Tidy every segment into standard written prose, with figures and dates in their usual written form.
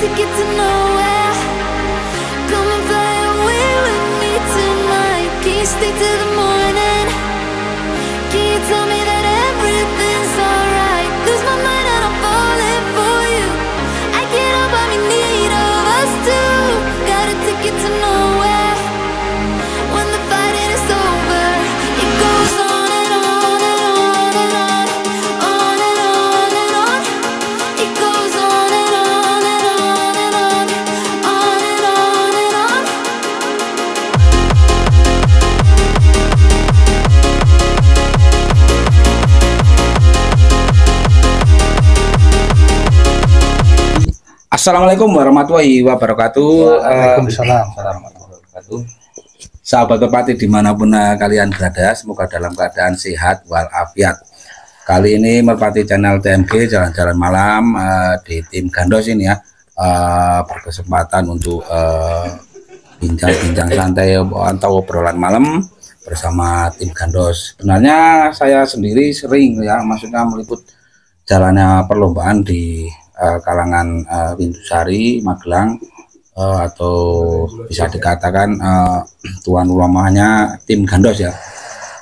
ticket to nowhere. Come and fly away with me tonight. Can you stay till the morning? Can you tell me that everything's alright? Lose my mind and I'm falling for you. I can't help but be in need of us two. Got a ticket to nowhere. When the fighting is over, it goes on and on and on and on, on and on and on. It goes on and on and on and on, on and on and on. Assalamualaikum warahmatullahi wabarakatuh. Waalaikumsalam. Warahmatullahi wabarakatuh. Sahabat Merpati dimanapun kalian berada, semoga dalam keadaan sehat walafiat. Kali ini Merpati channel TMG jalan-jalan malam di tim Gandos ini ya, berkesempatan untuk bincang-bincang santai atau obrolan malam bersama tim Gandos. Sebenarnya saya sendiri sering ya, maksudnya meliput jalannya perlombaan di kalangan Windusari, Magelang, atau bisa dikatakan tuan rumahnya tim Gandos ya.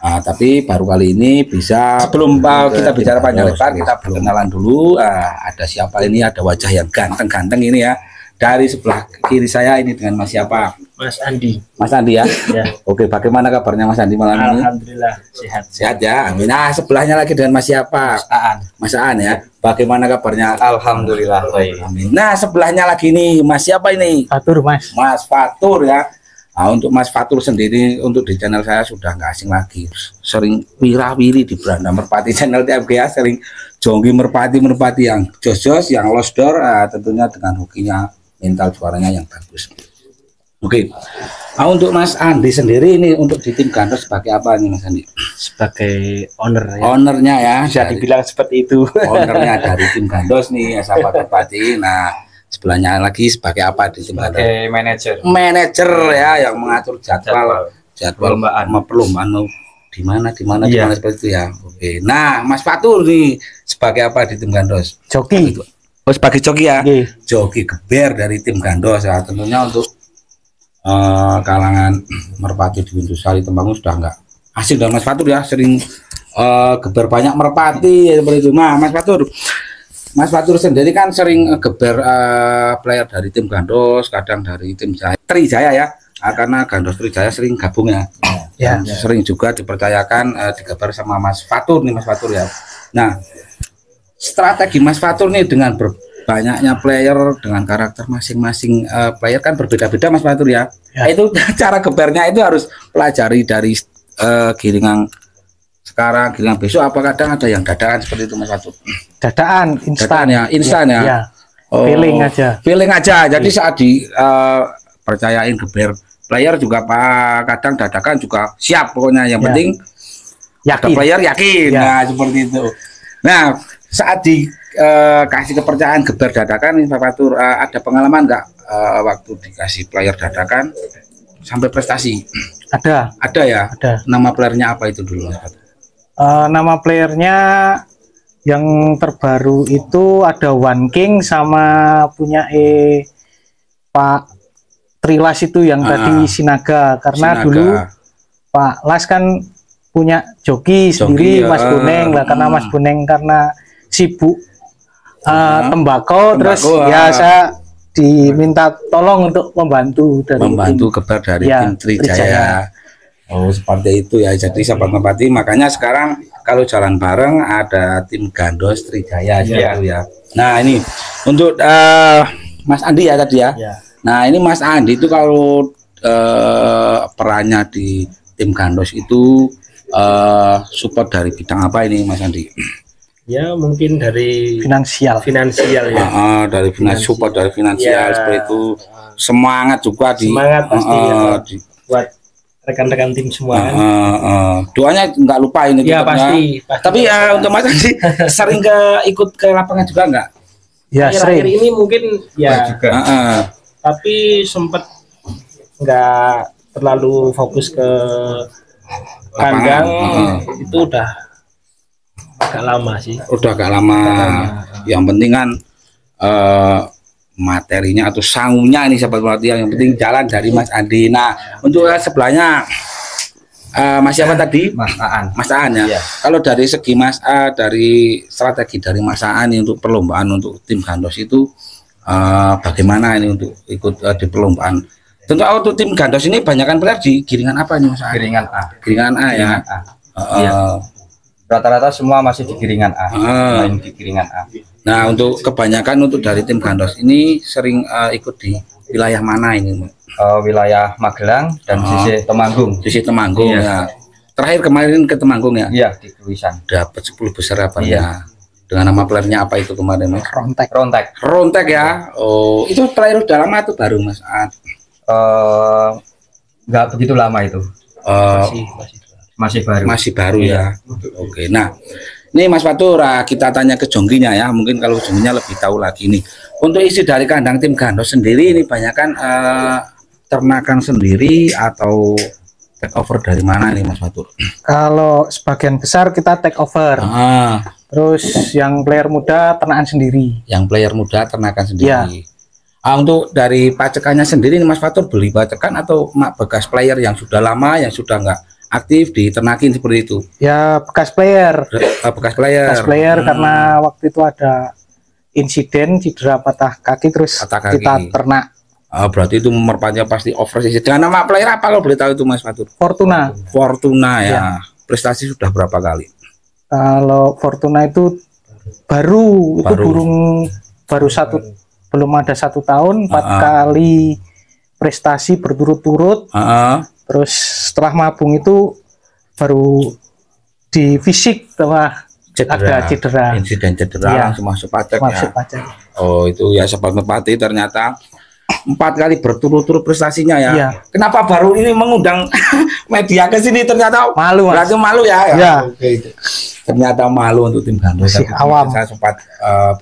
Tapi baru kali ini bisa, sebelum kita bicara panjang lebar, kita perkenalan dulu. Ada siapa ini? Ada wajah yang ganteng-ganteng ini ya. Dari sebelah kiri saya ini dengan Mas siapa? Mas Andi. Mas Andi ya. Ya. Oke, bagaimana kabarnya Mas Andi malam ini? Alhamdulillah sehat. Sehat ya. Amin. Nah, sebelahnya lagi dengan Mas siapa? Mas Aan. Mas Aan ya. Bagaimana kabarnya? Alhamdulillah baik. Amin. Nah, sebelahnya lagi nih Mas siapa ini? Fatur Mas. Mas Fatur ya. Nah, untuk Mas Fatur sendiri untuk di channel saya sudah nggak asing lagi. Sering wirawiri di beranda Merpati channel TMG ya, sering jonggi merpati yang jos-jos, yang lost door, tentunya dengan hokinya mental suaranya yang bagus. Oke. Nah, untuk Mas Andi sendiri ini untuk di tim Gandos sebagai apa nih Mas Andi? Sebagai owner ya. Ownernya ya. Bisa dibilang seperti itu. Ownernya dari tim Gandos nih ya, sahabat Merpati. Nah, sebelahnya lagi sebagai apa di tim Gandos? Sebagai manajer. Manajer ya, yang mengatur jadwal perlombaan mau di mana seperti itu ya. Oke. Nah, Mas Fatur nih sebagai apa di tim Gandos? Joki. Oh, sebagai joki ya. Joki. Joki geber dari tim Gandos ya. Tentunya untuk kalangan Merpati di Windusari Temanggung sudah enggak asing dengan Mas Fatur ya, sering geber banyak Merpati ya, seperti itu. Nah, Mas Fatur sendiri kan sering geber player dari tim Gandos, kadang dari tim Trijaya ya. Karena Gandos Trijaya sering gabung ya. Ya. Sering juga dipercayakan digeber sama Mas Fatur nih, Mas Fatur ya. Nah, strategi Mas Fatur nih dengan banyaknya player dengan karakter masing-masing player kan berbeda-beda Mas Fatur ya. Itu cara gebernya itu harus pelajari dari giringan sekarang, giringan besok, apa kadang ada yang dadakan seperti itu Mas Fatur? Dadaan instan ya, instan ya. Ya. Oh, feeling aja. Jadi saat percayain geber player juga kadang dadakan juga siap pokoknya, yang penting yakin. Ada player yakin. Nah, seperti itu. Nah, saat dikasih kepercayaan geber dadakan Pak Fatur, ada pengalaman nggak waktu dikasih player dadakan sampai prestasi? Ada ya. Ada. Nama playernya apa itu dulu Pak Fatur? Nama playernya yang terbaru itu ada One King sama punya Pak Trilas itu yang tadi Sinaga, karena dulu Pak Las kan punya joki sendiri Mas Boneng lah, karena Mas Boneng karena sibuk tembakau, terus ya saya diminta tolong untuk membantu geber dari tim Trijaya. Oh, seperti itu ya. Jadi sahabat Merpati, makanya sekarang kalau jalan bareng ada tim Gandos Trijaya gitu ya. Nah, ini untuk Mas Andi ya tadi ya. Nah, ini Mas Andi itu kalau perannya di tim Gandos itu support dari bidang apa ini Mas Andi? Ya mungkin dari finansial ya. Dari support dari finansial ya. Seperti itu. Semangat juga semangat pasti buat rekan-rekan tim semua kan. Doanya nggak lupa ini ya pasti. Tapi untuk Mas Andi sering ikut ke lapangan juga nggak? Ya, akhir-akhir ini mungkin ya juga. Tapi sempat nggak terlalu fokus ke kandang, itu udah agak lama sih. Udah agak lama. Yang penting kan materinya atau sangunya ini sahabat pelatih, yang penting jalan dari Mas Andi. Nah, untuk sebelahnya Mas siapa tadi? Mas Aan. Mas Aan ya. Iya. Kalau dari segi Mas dari strategi dari Mas Aan ini untuk perlombaan untuk tim Gandos itu bagaimana ini untuk ikut di perlombaan? Tentu untuk tim Gandos ini banyakkan player di giringan apa ini Mas Aan? Giringan A. Giringan A ya. Giringan A. Iya. Rata-rata semua masih di giringan A. Main di giringan A. Nah, untuk kebanyakan untuk dari tim Gandos ini sering ikut di wilayah mana ini? Wilayah Magelang dan sisi Temanggung. Sisi Temanggung Iya. ya. Terakhir kemarin ke Temanggung ya. Iya, di Kewisan. Dapat 10 besar apa Iya. ya? Dengan nama playernya apa itu kemarin Mas? Rontek. Rontek. Rontek ya. Oh, itu player udah lama atau baru Mas? Nggak begitu lama itu. Masih baru. Masih baru ya. Oke. Nah, ini Mas Fatur, kita tanya ke jongginya ya. Mungkin kalau jongginya lebih tahu lagi nih. Untuk isi dari kandang tim Gandos sendiri ini banyak kan ternakan sendiri atau take over dari mana nih Mas Fatur? Kalau sebagian besar kita take over. Terus yang player muda ternakan sendiri. Yang player muda ternakan sendiri. Ya. Untuk dari pacekannya sendiri nih Mas Fatur, beli pacekan atau bekas player yang sudah lama yang sudah nggak aktif diternakin seperti itu? Ya bekas player. Bekas player. Bekas player karena waktu itu ada insiden cedera patah kaki terus Patah kaki. kita ternak. Berarti itu merpatinya pasti overseas. Dengan nama player apa kalau boleh tahu itu Mas Fatur? Fortuna. Fortuna ya. Ya. Prestasi sudah berapa kali? Kalau Fortuna itu baru itu baru belum ada 1 tahun 4 kali prestasi berturut-turut. Terus setelah mabung itu baru di fisik setelah ada cedera. Insiden cedera Ya. langsung masuk pacek Masuk ya. pacek. Oh itu ya sahabat merpati, ternyata 4 kali berturut-turut prestasinya ya. Iya. Kenapa baru ini mengundang media ke sini? Ternyata Malu, Mas. berarti malu ya. Ya. Oke. Ternyata malu untuk tim Gandos. Masih Tapi awam. saya sempat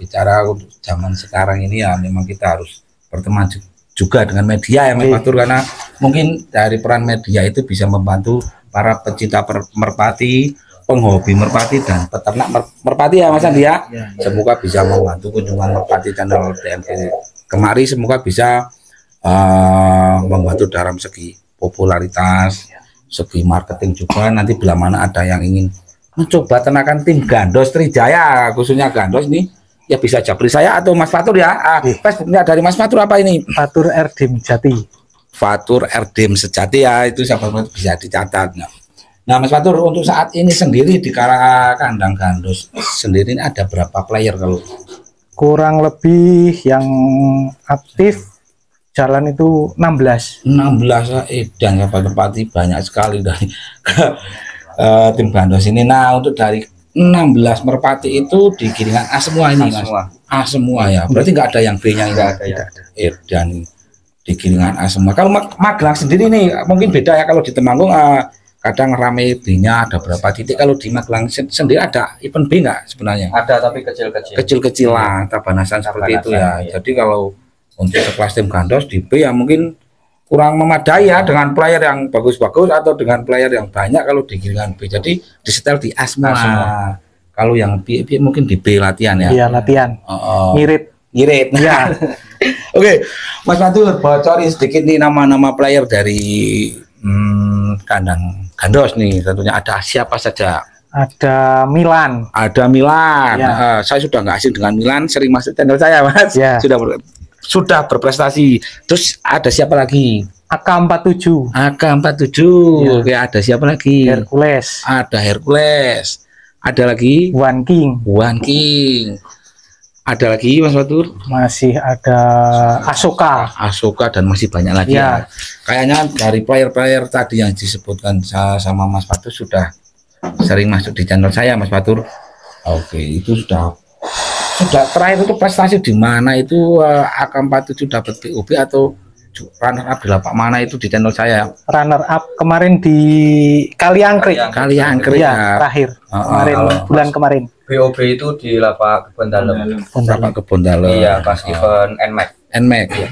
bicara untuk zaman sekarang ini ya, memang kita harus berteman juga dengan media ya Mas Oke. Fatur, karena mungkin dari peran media itu bisa membantu para pecinta merpati, penghobi merpati dan peternak merpati ya Mas Andi ya. Semoga bisa membantu kunjungan merpati channel TMG kemari, semoga bisa membantu dalam segi popularitas, segi marketing juga. Nanti bila mana ada yang ingin mencoba ternakan tim Gandos Trijaya, khususnya Gandos nih, ya bisa japri saya atau Mas Fatur ya. Facebooknya dari Mas Fatur apa ini? Fatur Erdim Jati. Fatur Erdim Sejati ya, itu sahabat bisa dicatat. Nah Mas Fatur, untuk saat ini sendiri di kandang Gandos sendiri ini ada berapa player kalau? Kurang lebih yang aktif jalan itu 16. 16 dan sahabat merpati banyak sekali dari tim Gandos ini. Nah untuk dari 16 merpati itu di giringan A semua ini Mas? A semua ya, berarti nggak ada yang B-nya ini? Nggak ada ya. Dan di giringan A semua. Kalau Magelang sendiri nih mungkin beda ya, kalau di Temanggung kadang rame B-nya ada berapa titik. Kalau di Magelang sendiri ada event B nggak sebenarnya? Ada tapi kecil-kecil. Kecil-kecilan, tabanasan seperti itu ya. Iya. Jadi kalau untuk sekelas tim Gandos di B ya mungkin kurang memadai ya, dengan player yang bagus-bagus atau dengan player yang banyak kalau di giringan B. Jadi disetel di A semua. Kalau yang B mungkin di B latihan ya. Iya, latihan. Ngirit. Ya. Oke, Mas Fatur, bocorin sedikit nih nama-nama player dari kandang Gandos nih. Tentunya ada siapa saja? Ada Milan. Ada Milan. Ya. Saya sudah nggak asing dengan Milan, sering masuk channel saya Mas. Ya. Sudah berprestasi. Terus ada siapa lagi? AK47. AK47. Ya. Oke, ada siapa lagi? Hercules. Ada Hercules. Ada lagi One King. One King. Ada lagi Mas Fatur? Masih ada Asoka. Asoka dan masih banyak lagi ya. Ya. Kayaknya dari player-player tadi yang disebutkan sama Mas Fatur sudah sering masuk di channel saya Mas Fatur. Oke, itu sudah terakhir itu prestasi di mana itu AK47 dapat PUB atau runner up di lapak mana itu di channel saya? Runner up kemarin di Kaliangkrik. Kaliangkrik Ya, terakhir. Kemarin bulan kemarin. BOB itu di lapak Kebon Dalem. Lapak Kebon Dalem. Iya, pas event NMAX. ya.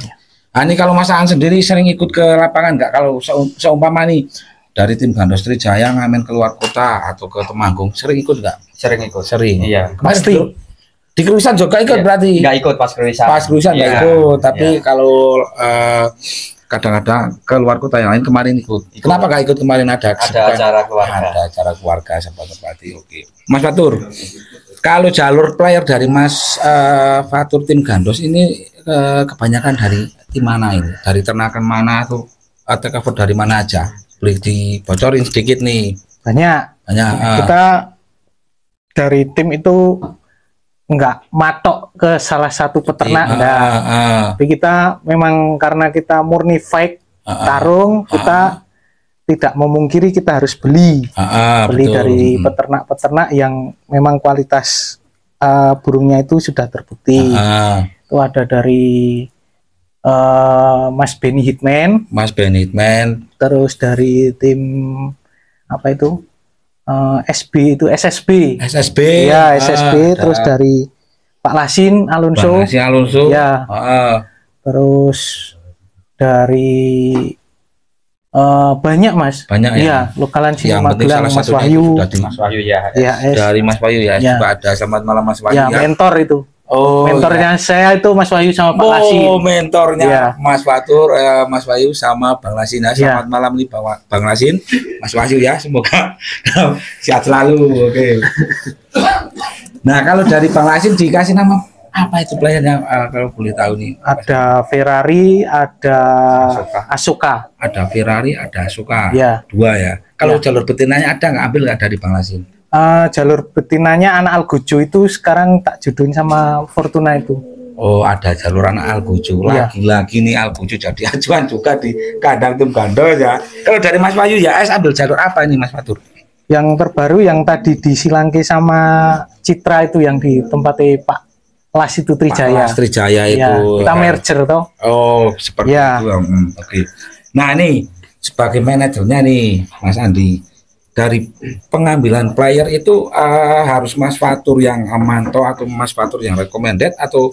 Nah, ini kalau Mas Aan sendiri sering ikut ke lapangan nggak? Kalau seumpama nih dari tim Gandos Trijaya ngamen keluar kota atau ke Temanggung, sering ikut nggak? Sering ikut. Sering. Iya. Kemarin Pasti. Di Kruisan juga ikut berarti. Nggak ikut pas Kruisan. Pas Kruisan nggak Iya. ikut, tapi Iya. kalau kadang-kadang keluar kota yang lain kemarin ikut. Kenapa nggak ikut kemarin? Ada kesibukan? acara keluarga. Ada acara keluarga sahabat Merpati. Oke. Mas Fatur, kalau jalur player dari Mas Fatur tim Gandos ini kebanyakan dari tim mana ini? Dari ternakan mana atau cover dari mana aja? Boleh dibocorin sedikit nih. Banyak. Kita dari tim itu enggak matok ke salah satu peternak, enggak. Tapi kita memang karena kita murni fight tarung, kita tidak memungkiri kita harus beli Betul. dari peternak-peternak yang memang kualitas burungnya itu sudah terbukti. Itu ada dari Mas Benny Hitman, terus dari tim apa itu SB itu SSB ya SSB, terus dari Pak Lasin Alonso, ya, terus dari banyak Mas, banyak ya, lokalan sini yang Magelang, Mas Wahyu, dari Mas Wahyu ya, juga ada. Selamat malam Mas Wahyu ya, mentor itu. Mentornya saya itu Mas Wahyu sama Pak Lasin. Mentornya Mas Fatur, Mas Wahyu sama Bang Lasin. Selamat malam nih Bang Lasin, Mas Wahyu ya, semoga sehat selalu. Oke. Nah, kalau dari Bang Lasin dikasih nama apa itu playernya, kalau boleh tahu nih? Ada Ferrari, ada Asuka. Ada Ferrari, ada Asuka. Ya. Dua ya. Kalau jalur betinanya ada nggak, ambil nggak dari Bang Lasin? Jalur betinanya anak Algojo itu sekarang tak jodohin sama Fortuna itu. Oh, ada jalur anak Algojo. Lagi-lagi nih Algojo jadi acuan juga di kandang tim Gandos ya. Kalau dari Mas Wahyu ya, ambil jalur apa ini Mas Fatur? Yang terbaru yang tadi di Silangke sama Citra itu, yang di tempatnya Pak Las itu Trijaya. Las Trijaya itu. Ya, kita merger toh. Oh, seperti itu. Oke. Nah, ini sebagai manajernya nih Mas Andi. Dari pengambilan player itu harus Mas Fatur yang mantau atau Mas Fatur yang recommended, atau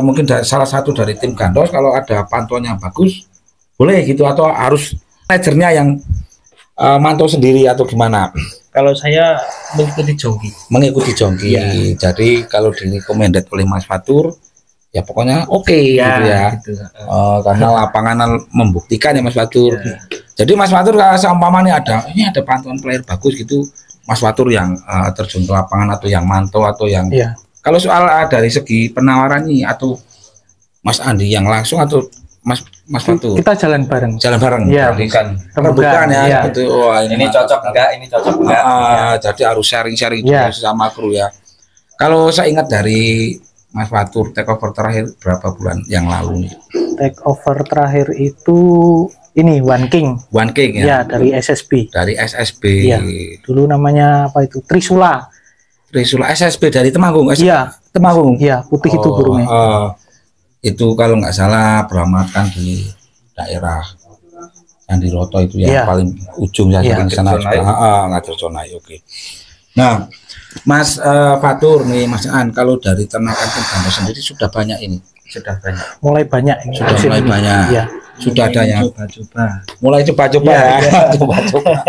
mungkin salah satu dari tim Gandos kalau ada pantauan yang bagus boleh gitu, atau harus manajernya yang mantau sendiri atau gimana? Kalau saya mengikuti jongki. Ya. Jadi kalau di recommended oleh Mas Fatur ya pokoknya oke, gitu ya. Gitu. Karena lapangan membuktikan ya Mas Fatur. Ya. Jadi Mas Fatur kalau seumpamanya ada pantauan player bagus gitu, Mas Fatur yang terjun ke lapangan atau yang mantau atau yang kalau soal dari segi penawaran ini, atau Mas Andi yang langsung atau Mas Fatur? Kita jalan bareng. Ya, bukan ya. Itu, ini cocok enggak, ini cocok enggak. Jadi harus sharing-sharing juga sama kru ya. Kalau saya ingat dari Mas Fatur take over terakhir berapa bulan yang lalu nih? Take over terakhir itu ini One King ya. Ya, dari SSB. Ya. Dulu namanya apa itu? Trisula SSB dari Temanggung. Iya, Temanggung. Iya, putih itu burungnya. Itu kalau nggak salah beramatkan di daerah Candiroto itu yang paling ujung ya, di sana Ngaterconai. Oke. Nah, Mas Fatur nih, Mas An, kalau dari ternakan tim Gandos sendiri sudah banyak ini? Sudah banyak. Mulai banyak ini. Ya. Sudah ada yang mulai coba-coba ya. Coba-coba.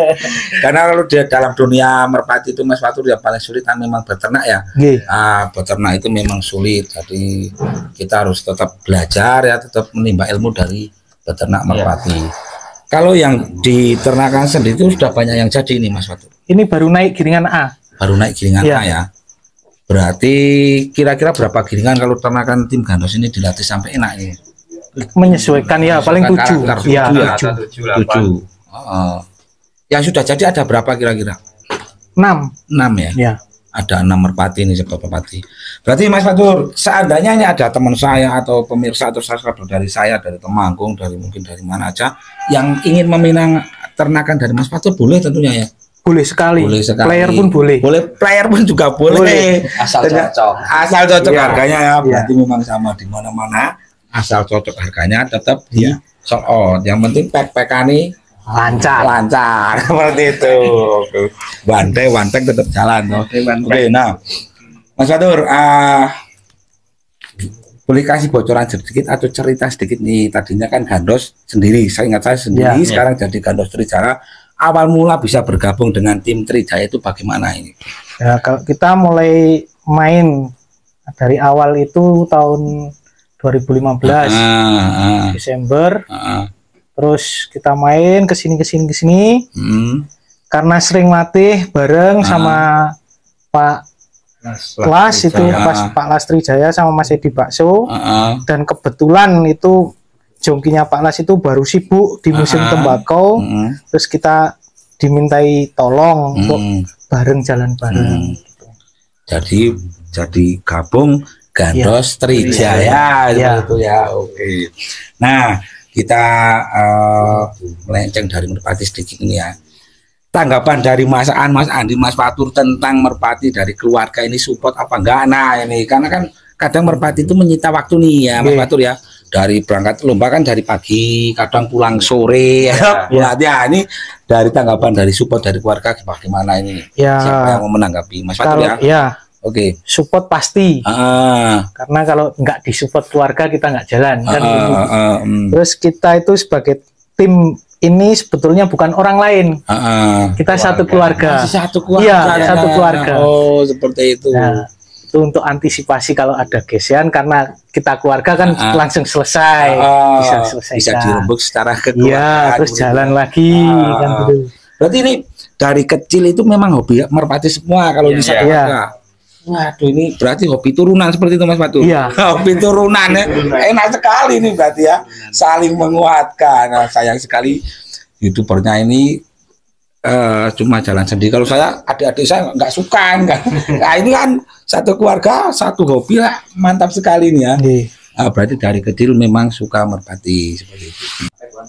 Karena kalau di dalam dunia merpati itu Mas Fatur yang paling sulit kan memang beternak ya. Beternak itu memang sulit. Jadi kita harus tetap belajar ya, tetap menimba ilmu dari beternak merpati. Kalau yang di ternakan sendiri itu sudah banyak yang jadi ini Mas Fatur. Ini baru naik giringan A. Baru naik giringan A ya. Berarti kira-kira berapa giringan kalau ternakan tim Gandos ini dilatih sampai enak ini? Menyesuaikan ya, paling 7 ya, 7. Yang sudah jadi ada berapa kira-kira? 6 ya. Ada 6 merpati ini, sebab merpati. Berarti Mas Fatur, seandainya ini ada teman saya atau pemirsa atau subscriber dari saya, dari Temanggung, dari mungkin dari mana aja yang ingin meminang ternakan dari Mas Fatur, boleh tentunya ya. Boleh sekali. Player pun boleh. Player pun juga boleh. Asal cocok harganya ya. Berarti memang sama di mana-mana. Asal cocok harganya tetap di sold out. Yang penting pack-packan nih lancar seperti itu. Banteng tetap jalan. Oke, nah Mas Fatur, boleh kasih bocoran sedikit atau cerita sedikit nih? Tadinya kan Gandos sendiri, saya ingat saya sendiri, sekarang jadi Gandos Trijaya. Awal mula bisa bergabung dengan tim Trijaya itu bagaimana ini? Ya, kalau kita mulai main dari awal itu tahun 2015 Desember. Terus kita main kesini. Karena sering latih bareng sama Pak Las itu, Pak Lastri Jaya sama Mas Edi Bakso. Dan kebetulan itu jongkinya Pak Las itu baru sibuk di musim tembakau. Terus kita dimintai tolong untuk bareng jalan bareng. Jadi gabung Gandos Trijaya itu ya. Oke. Nah, kita melenceng dari Merpati sedikit ini ya. Tanggapan dari Mas Andi, Mas Fatur tentang merpati dari keluarga ini support apa enggak? Nah, ini karena kan kadang merpati itu menyita waktu nih ya, Mas Fatur ya. Dari berangkat lomba kan dari pagi, kadang pulang sore ya. Ini dari tanggapan dari support dari keluarga bagaimana ini? Siapa yang mau menanggapi? Mas Fatur ya? Ya. Oke. Support pasti. Karena kalau nggak disupport keluarga kita nggak jalan kan. Terus kita itu sebagai tim ini sebetulnya bukan orang lain. Kita satu keluarga. Satu keluarga. Iya, satu keluarga. Oh, seperti itu. Nah, itu untuk antisipasi kalau ada gesekan karena kita keluarga kan langsung selesai. Bisa selesai. Bisa dirembuk secara kekeluargaan. Iya, terus jalan lagi kan gitu. Berarti ini dari kecil itu memang hobi merpati semua kalau di satu keluarga. Waduh, ini berarti hobi turunan seperti itu Mas Fatur. Iya. Hobi turunan ya. Enak sekali nih berarti ya. Saling menguatkan. Nah, sayang sekali YouTubernya ini cuma jalan sendiri. Kalau saya adik-adik saya nggak suka kan. Nah, ini kan satu keluarga, satu hobi lah. Mantap sekali nih ya. Berarti dari kecil memang suka merpati seperti itu.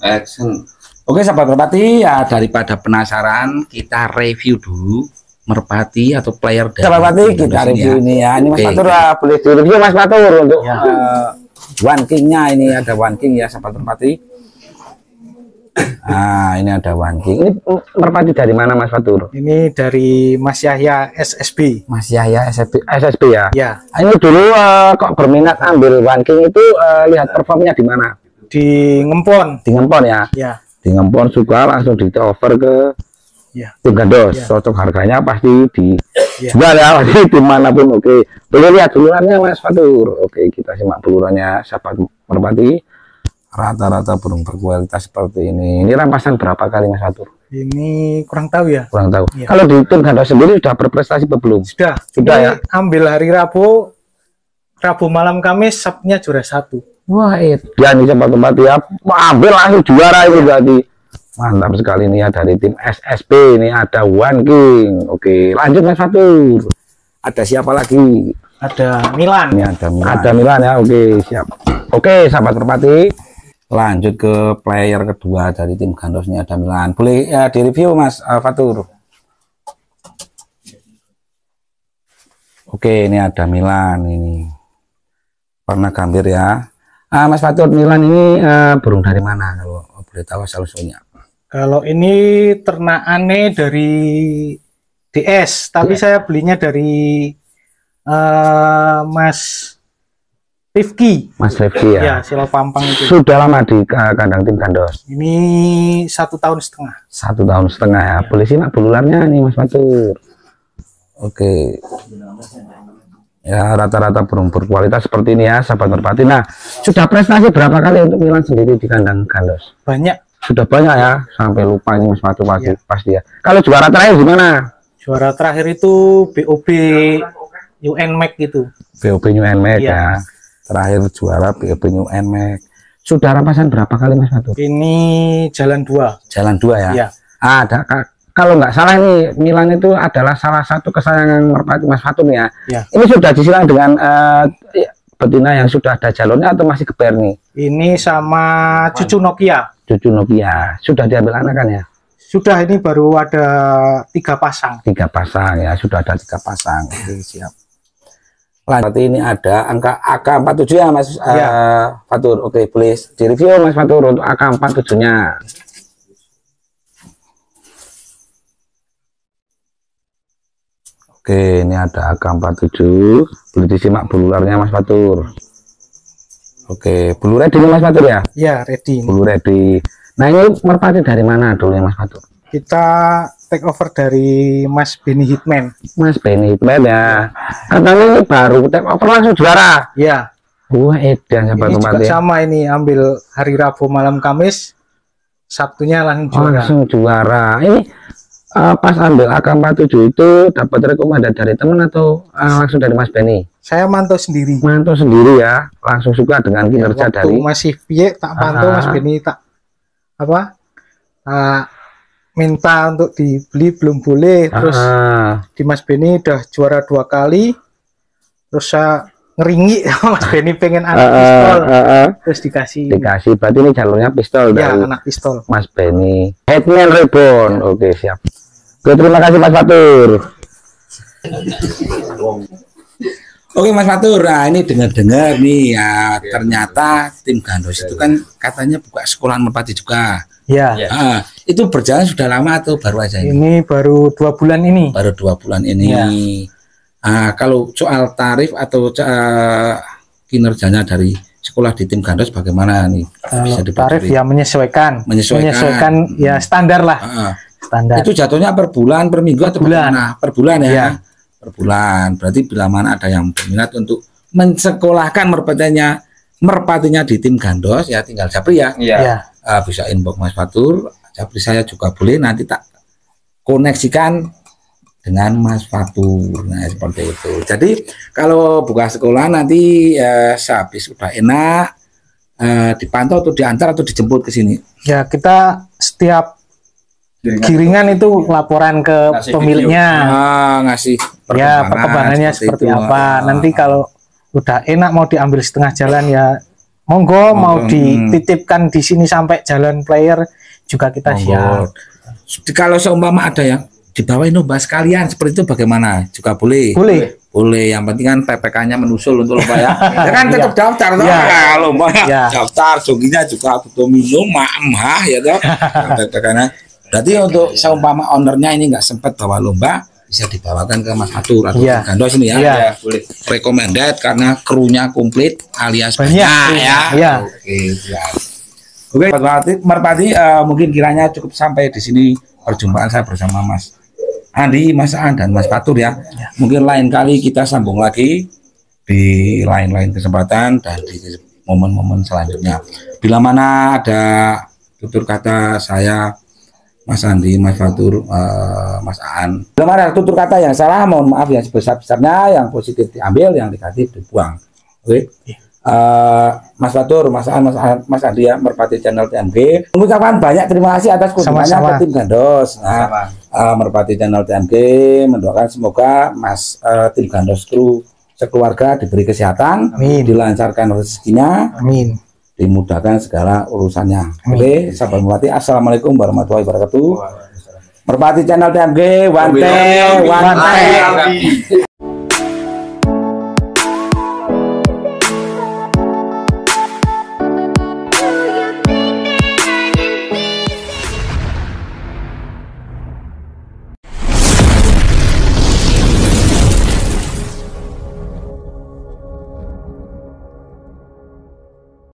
Action. Oke, sahabat merpati ya, daripada penasaran kita review dulu merpati atau player dari merpati kita review ini ya. Ini Mas Fatur boleh direview Mas Fatur untuk One King-nya. Ini ada One King ya sahabat merpati. Nah, ini ada One King. Ini merpati dari mana Mas Fatur? Ini dari Mas Yahya SSB. Mas Yahya SSB ya. Ya. Ini dulu kok berminat ambil One King itu lihat performnya di mana? Di Ngempon. Di Ngempon ya. Ya. Di Ngempon suka langsung di-over ke tim Gandos. Cocok harganya pasti dijual ya, pasti dimanapun. Oke, boleh lihat bulurannya Mas Fatur. Oke, kita simak bulurannya sahabat merpati. Rata-rata burung berkualitas seperti ini. Ini rampasan berapa kali Mas Fatur? Ini kurang tahu ya. Kurang tahu. Kalau di tim Gandos sendiri sudah berprestasi belum? Sudah ya. Ambil hari Rabu malam Kamis, Sabtunya juara 1. Wah, ya ini sahabat merpati ya. Ambil langsung juara itu berarti. Mantap sekali nih ya dari tim SSB. Ini ada One King. Oke, lanjut Mas Fatur. Ada siapa lagi? Ada Milan. Ini ada Milan. Ada Milan ya. Oke, siap. Oke, sahabat merpati. Lanjut ke player kedua dari tim Gandosnya ada Milan. Boleh ya direview Mas Fatur. Oke, ini ada Milan ini. Warna gambir ya. Mas Fatur, Milan ini burung dari mana kalau boleh tahu asal-usulnya? Kalau ini ternakannya dari DS, tapi saya belinya dari Mas Rifki. Mas Rifki ya? Ya, Silo Pampang itu. Sudah lama di kandang tim Gandos? Ini 1 tahun setengah. 1 tahun setengah ya? Boleh simak bulurannya nih Mas Fatur. Oke. Ya, rata-rata burung berkualitas seperti ini ya sahabat merpati. Nah, sudah prestasi berapa kali untuk Milan sendiri di kandang Gandos? Banyak. Sudah banyak ya, sampai lupa ini Mas Fatur pasti ya. Kalau juara terakhir gimana? Juara terakhir itu BOB UNMAX gitu. BOB UNMAX ya. Terakhir juara BOB UNMAX. Sudah rampasan berapa kali Mas Fatur? Ini jalan 2. Jalan 2 ya? Iya. Ada, kalau nggak salah nih Milan itu adalah salah satu kesayangan merpati Mas Fatur ya. Ini sudah disilang dengan betina yang sudah ada jalurnya atau masih geber nih? Ini sama cucu Nokia. Cucu Nokia sudah diambil anakan ya? Sudah, ini baru ada 3 pasang. 3 pasang ya, sudah ada 3 pasang. Oke, siap. Berarti ini ada angka AK47 ya Mas Fatur. Oke, boleh direview Mas Fatur untuk AK47-nya. Oke, ini ada AK47. Boleh disimak bulularnya Mas Fatur. Oke, bulu ready Mas Fatur ya? Ya, ready. Bulu ready. Nah, ini merpati dari mana dulu ya Mas Fatur? Kita take over dari Mas Benny Hitman. Mas Benny Hitman ya. Katanya ini baru take over langsung juara. Ya. Wah, edan sahabat Ini juga Tempati. sama, ini ambil hari Rabu malam Kamis, Sabtunya langsung juara. Langsung juara. Ini pas ambil AK47 itu dapat rekomendasi dari teman atau langsung dari Mas Benny? Saya mantau sendiri. Mantau sendiri ya, langsung suka dengan kinerja Waktu dari masih piye tak pantau Mas Benny tak minta untuk dibeli belum boleh. Terus di Mas Benny udah juara 2 kali. Terus saya ngeringi Mas Benny pengen anak pistol. Terus dikasih. Berarti ini jalurnya pistol Ya, dari anak pistol. Mas Benny Hitman Reborn. Oke, siap. Oke, terima kasih Mas Fatur. Oke Mas Fatur, nah ini dengar-dengar nih ya, ternyata tim Gandos itu kan katanya buka sekolahan merpati juga. Ya. Itu berjalan sudah lama atau baru aja ini? Ini baru 2 bulan ini. Baru 2 bulan ini. Ya. Kalau soal tarif atau kinerjanya dari sekolah di tim Gandos bagaimana nih? Bisa Tarif ya menyesuaikan ya standar lah. Standar. Itu jatuhnya per bulan, per minggu atau bagaimana? Per bulan ya. Ya. Per bulan. Berarti bila mana ada yang berminat untuk mensekolahkan merpatinya di tim Gandos ya tinggal japri ya. Ya. Bisa inbox Mas Fatur, japri saya juga boleh, nanti tak koneksikan dengan Mas Fatur. Nah, seperti itu. Jadi kalau buka sekolah nanti sehabis sudah enak dipantau atau diantar atau dijemput ke sini. Ya, kita setiap giringan itu laporan ke pemiliknya. Ngasih perkembangannya seperti apa. Nanti kalau udah enak mau diambil setengah jalan ya monggo, mau dititipkan di sini sampai jalan player juga kita siap. Kalau seumpama ada yang dibawain lomba sekalian seperti itu bagaimana? Juga boleh. Boleh, yang penting kan PPK-nya menusul untuk lomba ya. Ya kan tetap daftar toh. Ya, lomba daftar, joginya juga butuh minum, ya toh. Karena berarti untuk seumpama ownernya ini nggak sempat bawa lomba, bisa dibawakan ke Mas Fatur atau Gandos ini ya. Boleh. Recommended karena krunya komplit alias banyak ya. Oke, siap. Oke, Merpati mungkin kiranya cukup sampai di sini perjumpaan saya bersama Mas Andi, Mas Aan dan Mas Fatur ya. Mungkin lain kali kita sambung lagi di lain-lain kesempatan dan di momen-momen selanjutnya. Bila mana ada tutur kata saya, Mas Andi, Mas Fatur, Mas Aan, bila mana ada tutur kata yang salah, mohon maaf yang sebesar-besarnya, yang positif diambil, yang negatif dibuang. Oke. Mas Fatur, Mas Aan, Mas Andi ya, Merpati Channel TMG mengucapkan banyak terima kasih atas kunjungannya ke tim Gandos. Nah, Merpati Channel TMG mendoakan semoga Mas tim Gandos kru sekeluarga diberi kesehatan, dilancarkan rezekinya, dimudahkan segala urusannya. Oke, sahabat Merpati, assalamualaikum warahmatullahi wabarakatuh. Merpati Channel TMG, one